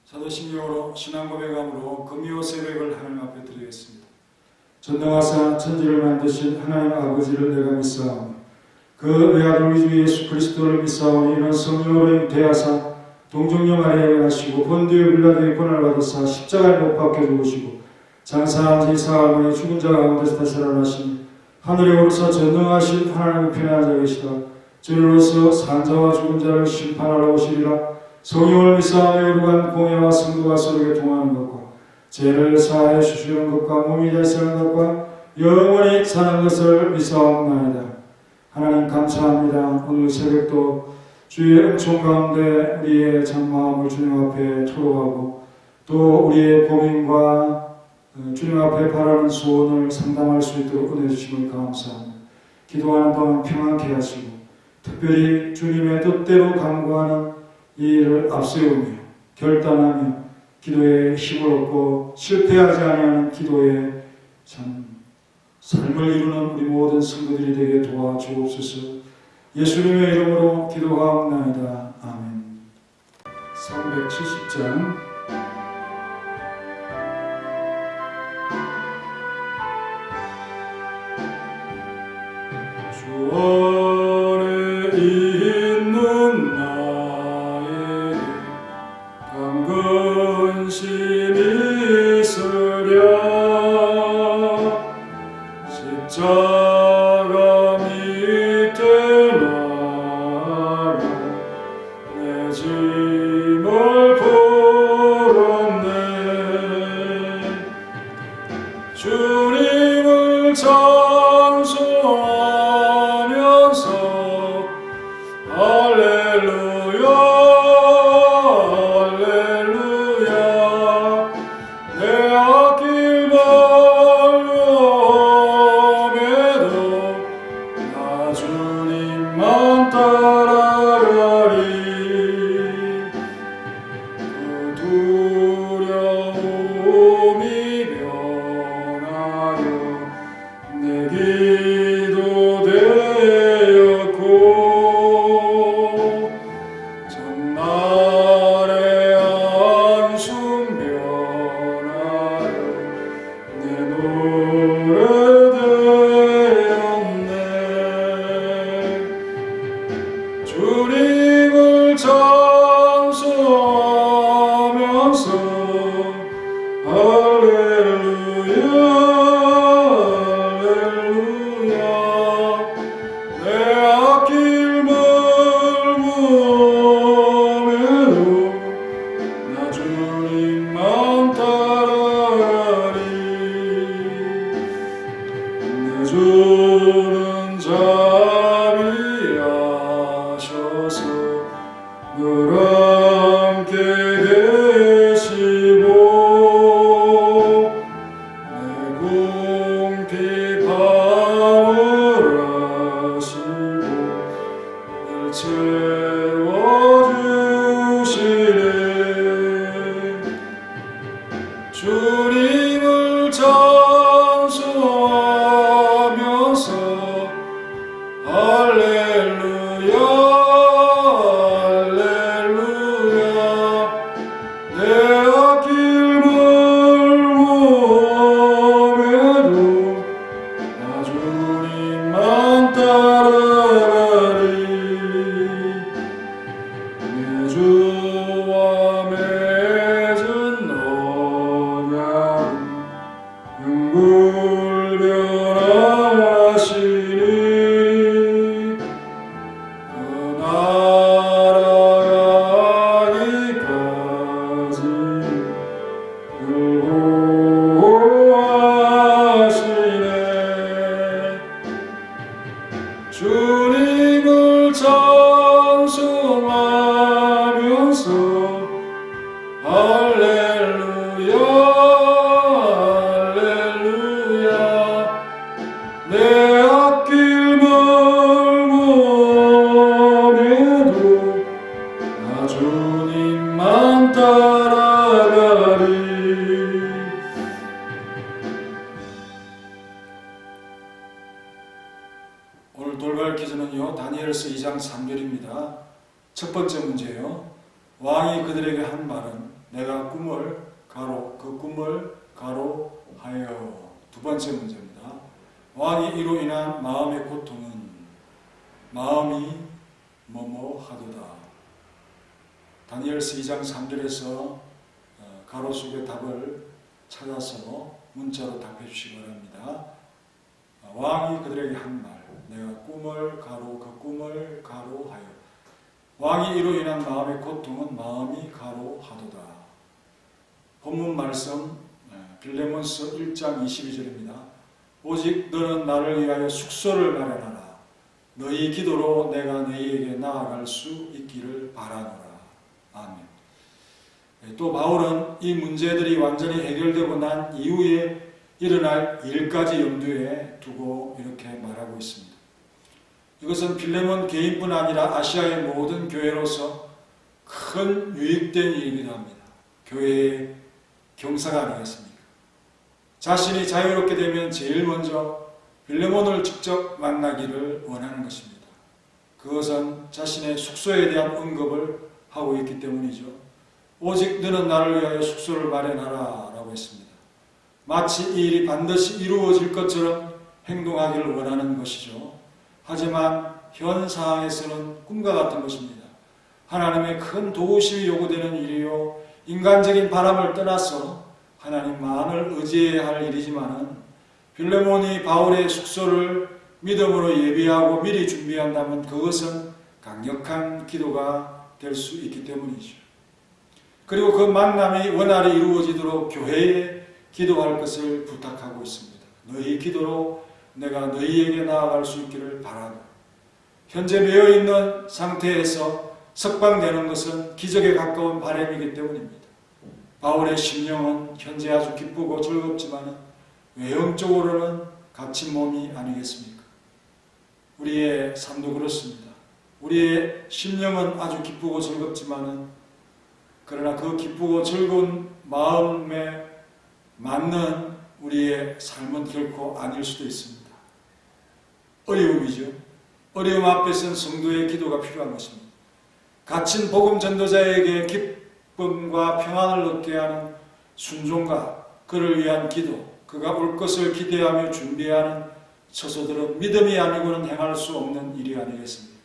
사도신경으로 신앙고백함으로 금요 새벽을 하나님 앞에 드리겠습니다. 전능하사 천지를 만드신 하나님 아버지를 내가 믿사오니 그 외아들 우리 주 예수 그리스도를 믿사오니 이는 성령으로 잉태하사 동정녀 마리아에게 나시고 본디오 빌라도의 권한을 받으사 십자가에 못 박혀 죽으시고 장사한 지 사흘 죽은 자 가운데서 다시 살아나시니 하늘에 오르사 전능하신 하나님의 편에 앉아 계시다. 저리로서 산자와 죽은 자를 심판하러 오시리라. 성령을 믿사오며 거룩한 공예와 성도가 서로에게 통하는 것과 죄를 사하여 주시는 것과 몸이 다시 사는 것과 영원히 사는 것을 믿사옵나이다. 하나님 감사합니다. 오늘 새벽도 주의 은총 가운데 우리의 참마음을 주님 앞에 토로하고 또 우리의 고민과 주님 앞에 바라는 소원을 상담할 수 있도록 은혜 주심을 감사합니다. 기도하는 동안 평안케 하시고 특별히 주님의 뜻대로 간구하는 이 일을 앞세우며 결단하며 기도에 힘을 얻고 실패하지 않는 기도에 참 삶을 이루는 우리 모든 성도들이 되게 도와주옵소서. 예수님의 이름으로 기도하옵나이다. 아멘. 370장 주 안에 있는 나에게 강건심이 있으랴. 십자가 밑에 나가 내 짐을 풀었네. 주님을 찬송하면서 할렐루야 할렐루야. 내 앞길 멀음에도 나 주님만 따라가리. 그 두려움이 변하여 내 기도 되었고 전날의 한숨 변하여 내 노래 되었네. 주님을 찬송하면서 할렐루야 할렐루야. 내 앞길 멀음에도 나 주님만 따라가리. 내 주는 자비하셔서 늘 함께 계시고 내 궁핍함을 아시고 늘 채워주시네. 주님을 찬송하면서 할렐루야 할렐루야. 내 앞길 멀음에도 나 주님만 따라가리. 내 주와 맺은 언약은 영불변하시니 그 나라가기까지 늘 보호하시네. 주님을 찬송하면서 할렐루야 할렐루야. 내 앞길 멀음에도 나 주님만 따라가리. 오늘 돌발 퀴즈는요 다니엘서 2장 3절입니다. 첫 번째 문제예요. 왕이 그들에게 한 말은 내가 꿈을 가로 그 꿈을 가로 하여. 두 번째 문제입니다. 왕이 이로 인한 마음의 고통은 마음이 뭐뭐하도다. 다니엘서 2장 3절에서 가로 속의 답을 찾아서 문자로 답해 주시기 바랍니다. 왕이 그들에게 한 말, 내가 꿈을 가로 그 꿈을 가로 하여. 왕이 이로 인한 마음의 고통은 마음이 가로 하도다. 본문 말씀 빌레몬서 1장 22절입니다. 오직 너는 나를 위하여 숙소를 마련하라. 너희 기도로 내가 너희에게 나아갈 수 있기를 바라노라. 아멘. 또 바울은 이 문제들이 완전히 해결되고 난 이후에 일어날 일까지 염두에 두고 이렇게 말하고 있습니다. 이것은 빌레몬 개인뿐 아니라 아시아의 모든 교회로서 큰 유익된 일이기도 합니다. 교회의 경사가 아니겠습니까? 자신이 자유롭게 되면 제일 먼저 빌레몬을 직접 만나기를 원하는 것입니다. 그것은 자신의 숙소에 대한 언급을 하고 있기 때문이죠. 오직 너는 나를 위하여 숙소를 마련하라 라고 했습니다. 마치 이 일이 반드시 이루어질 것처럼 행동하기를 원하는 것이죠. 하지만 현 상황에서는 꿈과 같은 것입니다. 하나님의 큰 도우심이 요구되는 일이요, 인간적인 바람을 떠나서 하나님만을 의지해야 할 일이지만은 빌레몬이 바울의 숙소를 믿음으로 예비하고 미리 준비한다면 그것은 강력한 기도가 될 수 있기 때문이죠. 그리고 그 만남이 원활히 이루어지도록 교회에 기도할 것을 부탁하고 있습니다. 너희 기도로 내가 너희에게 나아갈 수 있기를 바라노라. 현재 매여 있는 상태에서 석방되는 것은 기적에 가까운 바람이기 때문입니다. 바울의 심령은 현재 아주 기쁘고 즐겁지만 외형적으로는 갇힌 몸이 아니겠습니까? 우리의 삶도 그렇습니다. 우리의 심령은 아주 기쁘고 즐겁지만 그러나 그 기쁘고 즐거운 마음에 맞는 우리의 삶은 결코 아닐 수도 있습니다. 어려움이죠. 어려움 앞에서는 성도의 기도가 필요한 것입니다. 갇힌 복음 전도자에게 기쁨과 평안을 얻게 하는 순종과 그를 위한 기도, 그가 올 것을 기대하며 준비하는 처소들은 믿음이 아니고는 행할 수 없는 일이 아니겠습니까?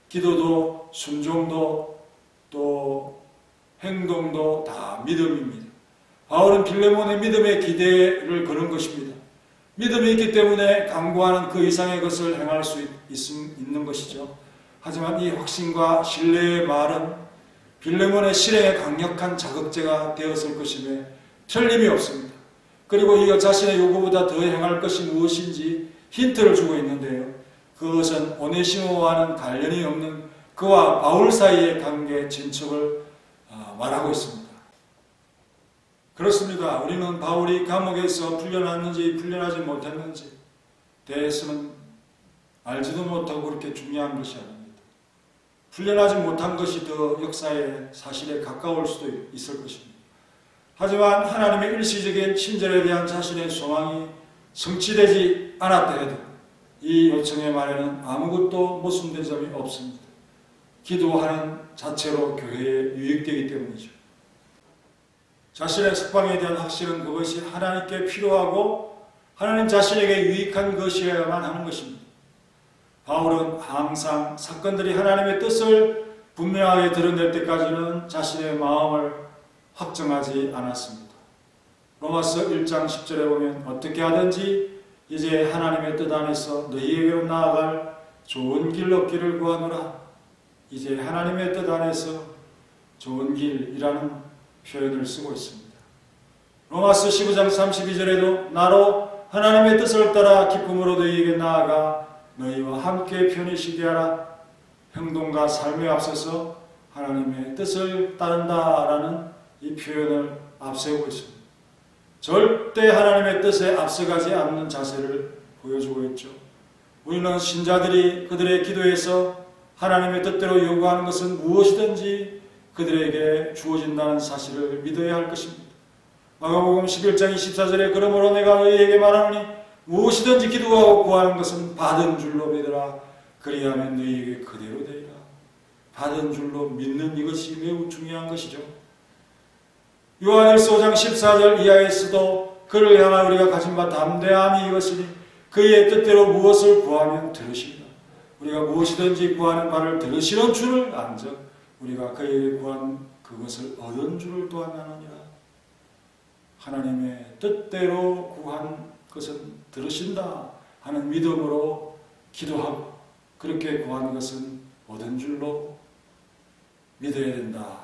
기도도 순종도 또 행동도 다 믿음입니다. 바울은 빌레몬의 믿음의 기대를 거는 것입니다. 믿음이 있기 때문에 강구하는 그 이상의 것을 행할 수 있는 것이죠. 하지만 이 확신과 신뢰의 말은 빌레몬의 실행에 강력한 자극제가 되었을 것임에 틀림이 없습니다. 그리고 이가 자신의 요구보다 더 행할 것이 무엇인지 힌트를 주고 있는데요. 그것은 오네시모와는 관련이 없는 그와 바울 사이의 관계 진척을 말하고 있습니다. 그렇습니다. 우리는 바울이 감옥에서 풀려났는지 풀려나지 못했는지 대해서는 알지도 못하고 그렇게 중요한 것이 아닙니다. 풀려나지 못한 것이 더 역사의 사실에 가까울 수도 있을 것입니다. 하지만 하나님의 일시적인 친절에 대한 자신의 소망이 성취되지 않았다 해도 이 요청의 말에는 아무것도 모순된 점이 없습니다. 기도하는 자체로 교회에 유익되기 때문이죠. 자신의 석방에 대한 확신은 그것이 하나님께 필요하고 하나님 자신에게 유익한 것이어야만 하는 것입니다. 바울은 항상 사건들이 하나님의 뜻을 분명하게 드러낼 때까지는 자신의 마음을 확정하지 않았습니다. 로마서 1장 10절에 보면 어떻게 하든지 이제 하나님의 뜻 안에서 너희에게로 나아갈 좋은 길 얻기를 구하노라. 이제 하나님의 뜻 안에서 좋은 길이라는 표현을 쓰고 있습니다. 로마서 15장 32절에도 나로 하나님의 뜻을 따라 기쁨으로 너희에게 나아가 너희와 함께 편히 쉬게 하라. 행동과 삶에 앞서서 하나님의 뜻을 따른다라는 이 표현을 앞세우고 있습니다. 절대 하나님의 뜻에 앞서가지 않는 자세를 보여주고 있죠. 우리는 신자들이 그들의 기도에서 하나님의 뜻대로 요구하는 것은 무엇이든지 그들에게 주어진다는 사실을 믿어야 할 것입니다. 마가복음 11장 24절에 그러므로 내가 너희에게 말하노니 무엇이든지 기도하고 구하는 것은 받은 줄로 믿으라. 그리하면 너희에게 그대로 되리라. 받은 줄로 믿는 이것이 매우 중요한 것이죠. 요한일서 5장 14절 이하에서도 그를 향하여 우리가 가진 바 담대함이 이것이니 그의 뜻대로 무엇을 구하면 들으신다. 우리가 무엇이든지 구하는 바를 들으시는 줄을 안즉 우리가 그에게 구한 그것을 얻은 줄을 또한 아느니라. 하나님의 뜻대로 구한 것은 들으신다 하는 믿음으로 기도하고 그렇게 구한 것은 얻은 줄로 믿어야 된다.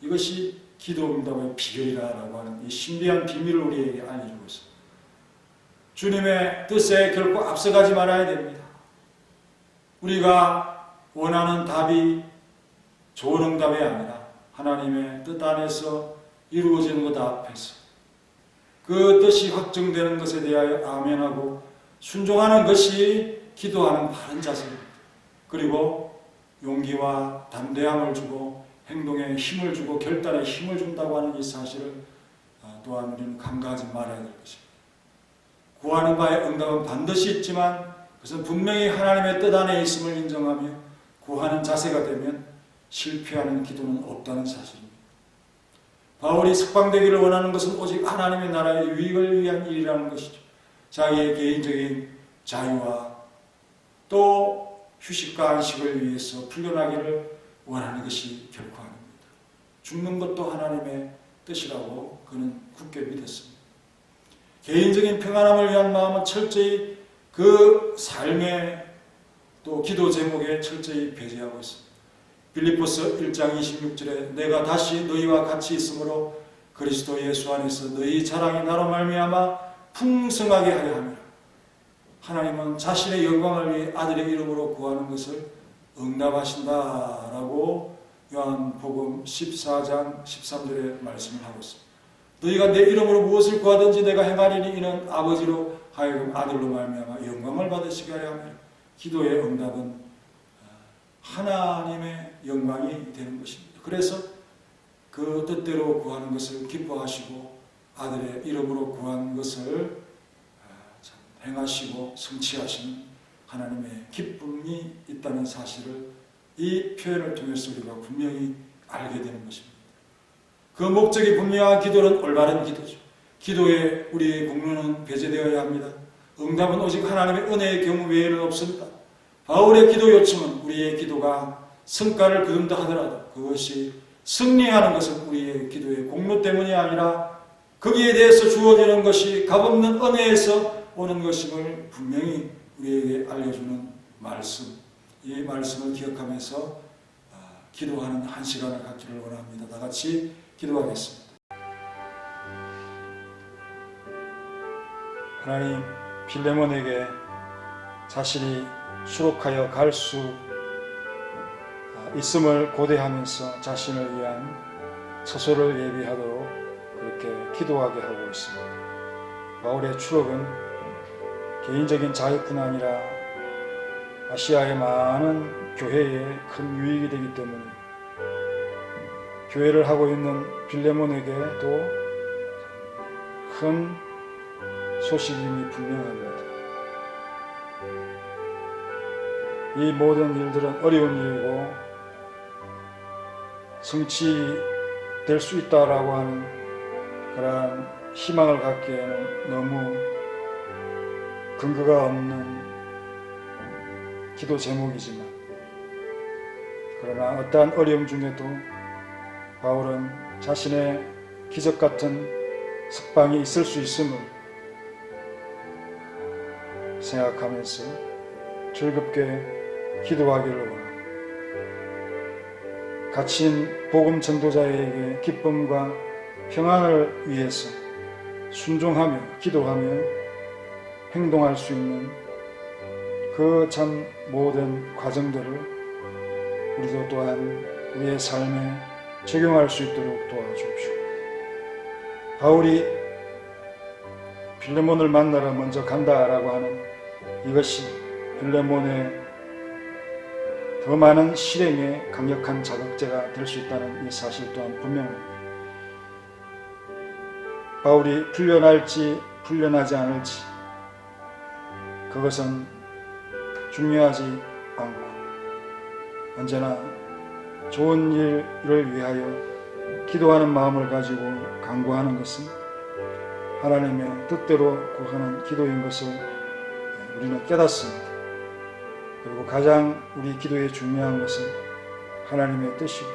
이것이 기도 응답의 비결이라고 하는 이 신비한 비밀을 우리에게 알려주고 있습니다. 주님의 뜻에 결코 앞서가지 말아야 됩니다. 우리가 원하는 답이 좋은 응답이 아니라 하나님의 뜻 안에서 이루어지는 것 앞에서 그 뜻이 확정되는 것에 대하여 아멘하고 순종하는 것이 기도하는 바른 자세입니다. 그리고 용기와 담대함을 주고 행동에 힘을 주고 결단에 힘을 준다고 하는 이 사실을 또한 우리는 간과하지 말아야 될 것입니다. 구하는 바의 응답은 반드시 있지만 그것은 분명히 하나님의 뜻 안에 있음을 인정하며 구하는 자세가 되면 실패하는 기도는 없다는 사실입니다. 바울이 석방되기를 원하는 것은 오직 하나님의 나라의 유익을 위한 일이라는 것이죠. 자기의 개인적인 자유와 또 휴식과 안식을 위해서 풀려나기를 원하는 것이 결코 아닙니다. 죽는 것도 하나님의 뜻이라고 그는 굳게 믿었습니다. 개인적인 평안함을 위한 마음은 철저히 그 삶의 또 기도 제목에 철저히 배제하고 있습니다. 빌립보서 1장 26절에 내가 다시 너희와 같이 있으므로 그리스도 예수 안에서 너희 자랑이 나로 말미암아 풍성하게 하려 함이라. 하나님은 자신의 영광을 위해 아들의 이름으로 구하는 것을 응답하신다라고 요한복음 14장 13절에 말씀을 하고 있습니다. 너희가 내 이름으로 무엇을 구하든지 내가 행하리니 이는 아버지로 하여금 아들로 말미암아 영광을 받으시게 하려 하며 기도의 응답은 하나님의 영광이 되는 것입니다. 그래서 그 뜻대로 구하는 것을 기뻐하시고 아들의 이름으로 구한 것을 행하시고 성취하시는 하나님의 기쁨이 있다는 사실을 이 표현을 통해서 우리가 분명히 알게 되는 것입니다. 그 목적이 분명한 기도는 올바른 기도죠. 기도에 우리의 공로는 배제되어야 합니다. 응답은 오직 하나님의 은혜의 경우 외에는 없습니다. 바울의 기도 요청은 우리의 기도가 성과를 거둔다 하더라도 그것이 승리하는 것은 우리의 기도의 공로 때문이 아니라 거기에 대해서 주어지는 것이 값없는 은혜에서 오는 것임을 분명히 우리에게 알려주는 말씀, 이 말씀을 기억하면서 기도하는 한 시간을 갖기를 원합니다. 다 같이 기도하겠습니다. 하나님, 빌레몬에게 자신이 수록하여 갈 수 있음을 고대하면서 자신을 위한 처소를 예비하도록 그렇게 기도하게 하고 있습니다. 바울의 추억은 개인적인 자유뿐 아니라 아시아의 많은 교회에 큰 유익이 되기 때문에 교회를 하고 있는 빌레몬에게도 큰 소식임이 분명합니다. 이 모든 일들은 어려운 일이고 성취될 수 있다라고 하는 그러한 희망을 갖기에는 너무 근거가 없는 기도 제목이지만 그러나 어떠한 어려움 중에도 바울은 자신의 기적 같은 석방이 있을 수 있음을 생각하면서 즐겁게 기도하기를 원합니다. 갇힌 복음 전도자에게 기쁨과 평안을 위해서 순종하며 기도하며 행동할 수 있는 그 참 모든 과정들을 우리도 또한 우리의 삶에 적용할 수 있도록 도와주십시오. 바울이 빌레몬을 만나러 먼저 간다라고 하는 이것이 빌레몬의 더 많은 실행에 강력한 자극제가 될 수 있다는 이 사실 또한 분명합니다. 바울이 풀려날지 풀려나지 않을지 그것은 중요하지 않고 언제나 좋은 일을 위하여 기도하는 마음을 가지고 간구하는 것은 하나님의 뜻대로 구하는 기도인 것을 우리는 깨닫습니다. 그리고 가장 우리 기도에 중요한 것은 하나님의 뜻이고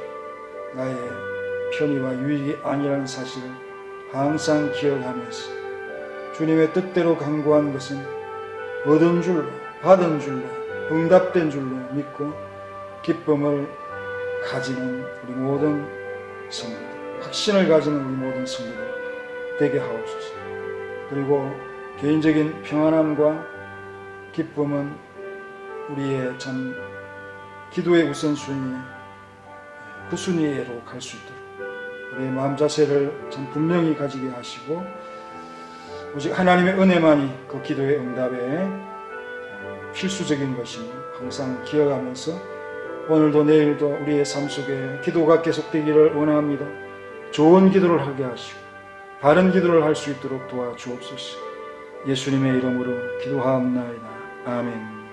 나의 편의와 유익이 아니라는 사실을 항상 기억하면서 주님의 뜻대로 간구한 것은 얻은 줄로, 받은 줄로, 응답된 줄로 믿고 기쁨을 가지는 우리 모든 성도들, 확신을 가지는 우리 모든 성도들 되게 하옵소서. 그리고 개인적인 평안함과 기쁨은 우리의 참 기도의 우선순위, 그 순위로 갈 수 있도록 우리의 마음 자세를 참 분명히 가지게 하시고 오직 하나님의 은혜만이 그 기도의 응답에 필수적인 것임을 항상 기억하면서 오늘도 내일도 우리의 삶 속에 기도가 계속되기를 원합니다. 좋은 기도를 하게 하시고 바른 기도를 할 수 있도록 도와주옵소서. 예수님의 이름으로 기도하옵나이다. 아멘.